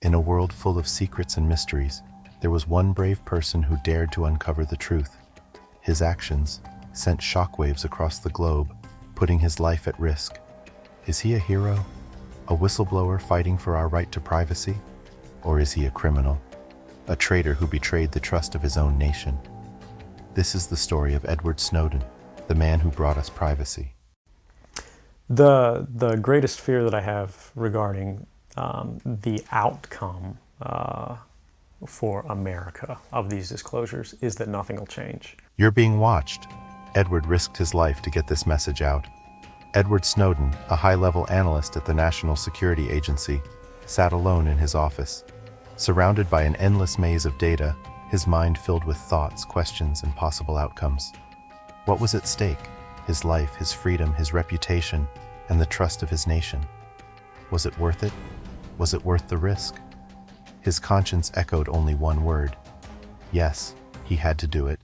In a world full of secrets and mysteries, there was one brave person who dared to uncover the truth. His actions sent shockwaves across the globe, putting his life at risk. Is he a hero? A whistleblower fighting for our right to privacy? Or is he a criminal? A traitor who betrayed the trust of his own nation? This is the story of Edward Snowden, the man who brought us privacy. The greatest fear that I have regarding the outcome for America of these disclosures is that nothing will change. You're being watched. Edward risked his life to get this message out. Edward Snowden, a high-level analyst at the National Security Agency, sat alone in his office. Surrounded by an endless maze of data, his mind filled with thoughts, questions, and possible outcomes. What was at stake? His life, his freedom, his reputation, and the trust of his nation. Was it worth it? Was it worth the risk? His conscience echoed only one word. Yes, he had to do it.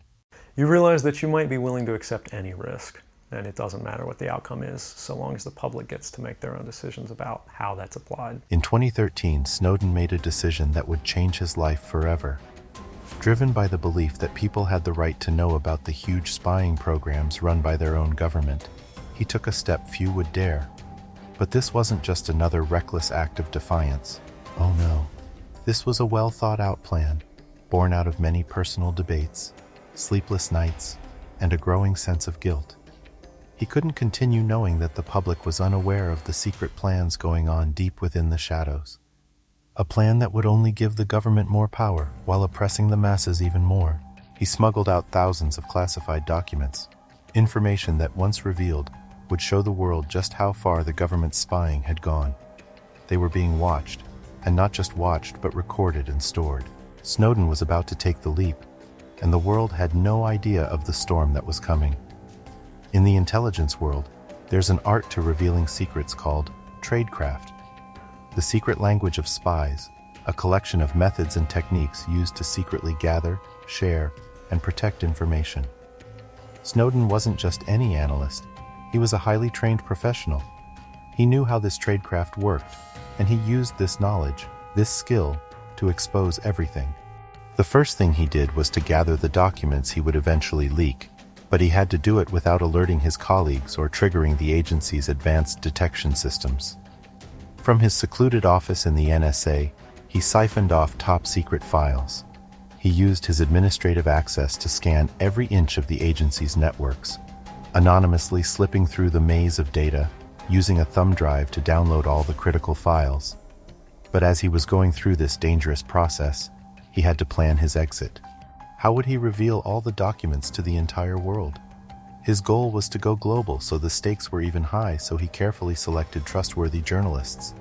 You realize that you might be willing to accept any risk, and it doesn't matter what the outcome is, so long as the public gets to make their own decisions about how that's applied. In 2013, Snowden made a decision that would change his life forever. Driven by the belief that people had the right to know about the huge spying programs run by their own government, he took a step few would dare. But this wasn't just another reckless act of defiance. Oh no. This was a well-thought-out plan, born out of many personal debates, sleepless nights, and a growing sense of guilt. He couldn't continue knowing that the public was unaware of the secret plans going on deep within the shadows. A plan that would only give the government more power while oppressing the masses even more. He smuggled out thousands of classified documents, information that once revealed would show the world just how far the government's spying had gone. They were being watched, and not just watched but recorded and stored. Snowden was about to take the leap, and the world had no idea of the storm that was coming. In the intelligence world, there's an art to revealing secrets called tradecraft. The secret language of spies, a collection of methods and techniques used to secretly gather, share, and protect information. Snowden wasn't just any analyst. He was a highly trained professional. He knew how this tradecraft worked, and he used this knowledge, this skill, to expose everything. The first thing he did was to gather the documents he would eventually leak, but he had to do it without alerting his colleagues or triggering the agency's advanced detection systems. From his secluded office in the NSA, he siphoned off top-secret files. He used his administrative access to scan every inch of the agency's networks, anonymously slipping through the maze of data, using a thumb drive to download all the critical files. But as he was going through this dangerous process, he had to plan his exit. How would he reveal all the documents to the entire world? His goal was to go global, so the stakes were even high, so he carefully selected trustworthy journalists.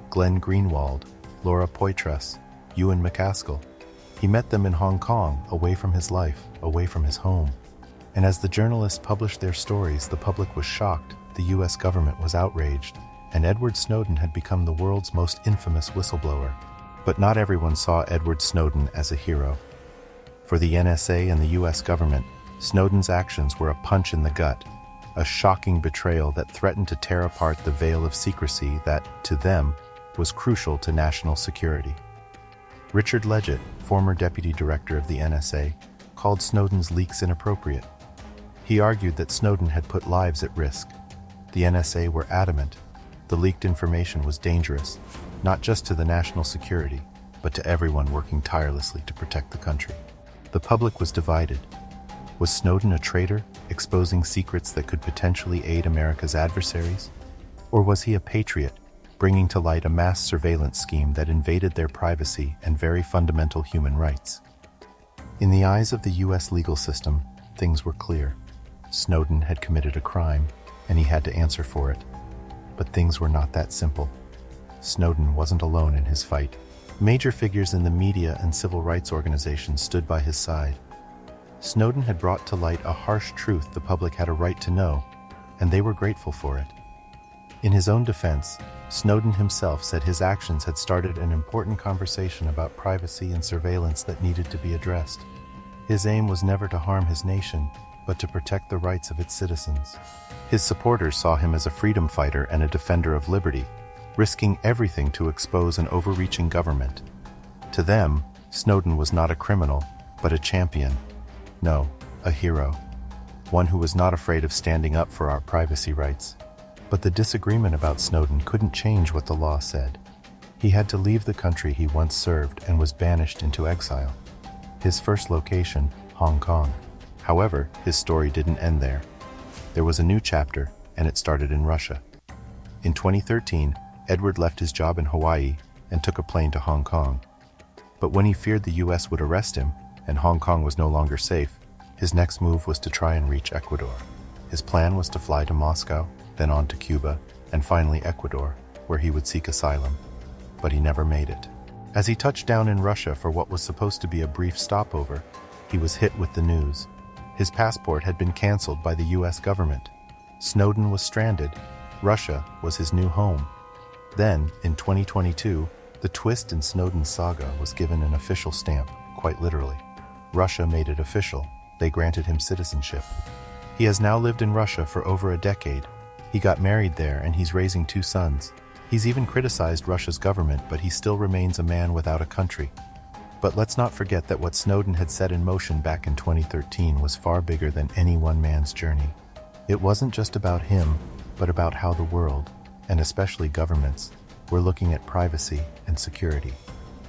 Glenn Greenwald, Laura Poitras, Ewan MacAskill. He met them in Hong Kong, away from his life, away from his home. And as the journalists published their stories, the public was shocked, the US government was outraged, and Edward Snowden had become the world's most infamous whistleblower. But not everyone saw Edward Snowden as a hero. For the NSA and the US government, Snowden's actions were a punch in the gut, a shocking betrayal that threatened to tear apart the veil of secrecy that, to them, was crucial to national security. Richard Leggett, former deputy director of the NSA, called Snowden's leaks inappropriate. He argued that Snowden had put lives at risk. The NSA were adamant. The leaked information was dangerous, not just to the national security, but to everyone working tirelessly to protect the country. The public was divided. Was Snowden a traitor, exposing secrets that could potentially aid America's adversaries? Or was he a patriot, bringing to light a mass surveillance scheme that invaded their privacy and very fundamental human rights? In the eyes of the US legal system, things were clear. Snowden had committed a crime, and he had to answer for it. But things were not that simple. Snowden wasn't alone in his fight. Major figures in the media and civil rights organizations stood by his side. Snowden had brought to light a harsh truth the public had a right to know, and they were grateful for it. In his own defense, Snowden himself said his actions had started an important conversation about privacy and surveillance that needed to be addressed. His aim was never to harm his nation, but to protect the rights of its citizens. His supporters saw him as a freedom fighter and a defender of liberty, risking everything to expose an overreaching government, To them, Snowden was not a criminal, but a champion. No, a hero. One who was not afraid of standing up for our privacy rights. But the disagreement about Snowden couldn't change what the law said. He had to leave the country he once served and was banished into exile. His first location, Hong Kong. However, his story didn't end there. There was a new chapter, and it started in Russia. In 2013, Edward left his job in Hawaii and took a plane to Hong Kong. But when he feared the US would arrest him, and Hong Kong was no longer safe, his next move was to try and reach Ecuador. His plan was to fly to Moscow, then on to Cuba, and finally Ecuador, where he would seek asylum. But he never made it. As he touched down in Russia for what was supposed to be a brief stopover, he was hit with the news. His passport had been canceled by the US government. Snowden was stranded. Russia was his new home. Then, in 2022, the twist in Snowden's saga was given an official stamp, quite literally. Russia made it official. They granted him citizenship. He has now lived in Russia for over a decade. He got married there and he's raising 2 sons. He's even criticized Russia's government, but he still remains a man without a country. But let's not forget that what Snowden had set in motion back in 2013 was far bigger than any one man's journey. It wasn't just about him, but about how the world, and especially governments, were looking at privacy and security.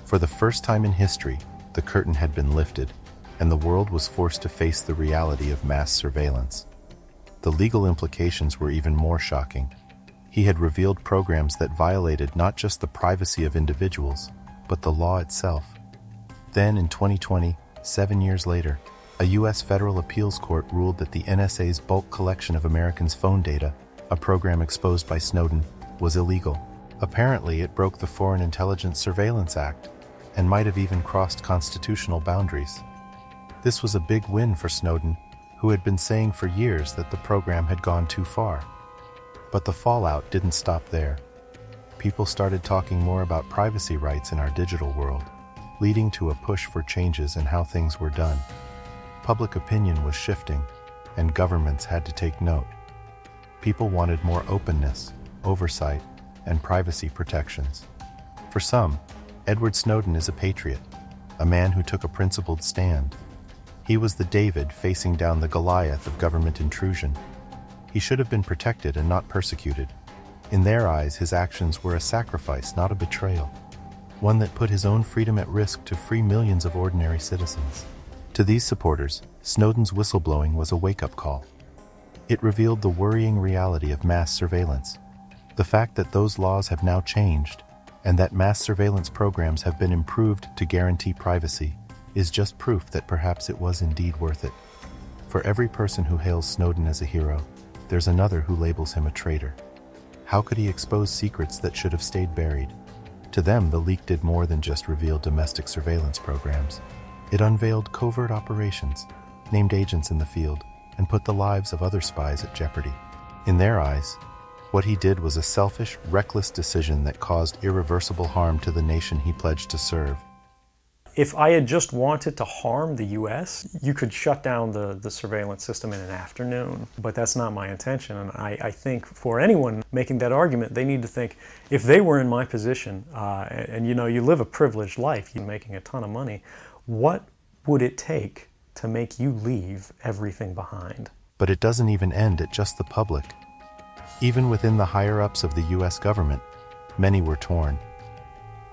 For the first time in history, the curtain had been lifted, and the world was forced to face the reality of mass surveillance. The legal implications were even more shocking. He had revealed programs that violated not just the privacy of individuals, but the law itself. Then in 2020, 7 years later, a U.S. federal appeals court ruled that the NSA's bulk collection of Americans' phone data, a program exposed by Snowden, was illegal. Apparently, it broke the Foreign Intelligence Surveillance Act and might have even crossed constitutional boundaries. This was a big win for Snowden, who had been saying for years that the program had gone too far. But the fallout didn't stop there. People started talking more about privacy rights in our digital world, leading to a push for changes in how things were done. Public opinion was shifting, and governments had to take note. People wanted more openness, oversight, and privacy protections. For some, Edward Snowden is a patriot, a man who took a principled stand. He was the David facing down the Goliath of government intrusion. He should have been protected and not persecuted. In their eyes, his actions were a sacrifice, not a betrayal, one that put his own freedom at risk to free millions of ordinary citizens. To these supporters, Snowden's whistleblowing was a wake-up call. It revealed the worrying reality of mass surveillance. The fact that those laws have now changed, and that mass surveillance programs have been improved to guarantee privacy, is just proof that perhaps it was indeed worth it. For every person who hails Snowden as a hero, there's another who labels him a traitor. How could he expose secrets that should have stayed buried? To them, the leak did more than just reveal domestic surveillance programs. It unveiled covert operations, named agents in the field, and put the lives of other spies at jeopardy. In their eyes, what he did was a selfish, reckless decision that caused irreversible harm to the nation he pledged to serve. If I had just wanted to harm the US, you could shut down the surveillance system in an afternoon. But that's not my intention. And I think for anyone making that argument, they need to think, if they were in my position, and you know, you live a privileged life, you're making a ton of money, what would it take to make you leave everything behind? But it doesn't even end at just the public. Even within the higher-ups of the US government, many were torn.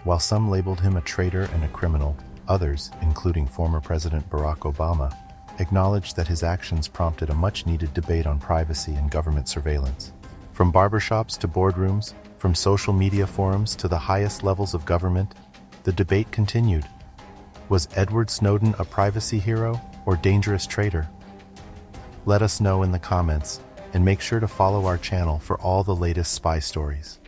While some labeled him a traitor and a criminal, others, including former President Barack Obama, acknowledged that his actions prompted a much-needed debate on privacy and government surveillance. From barbershops to boardrooms, from social media forums to the highest levels of government, the debate continued. Was Edward Snowden a privacy hero or dangerous traitor? Let us know in the comments, and make sure to follow our channel for all the latest spy stories.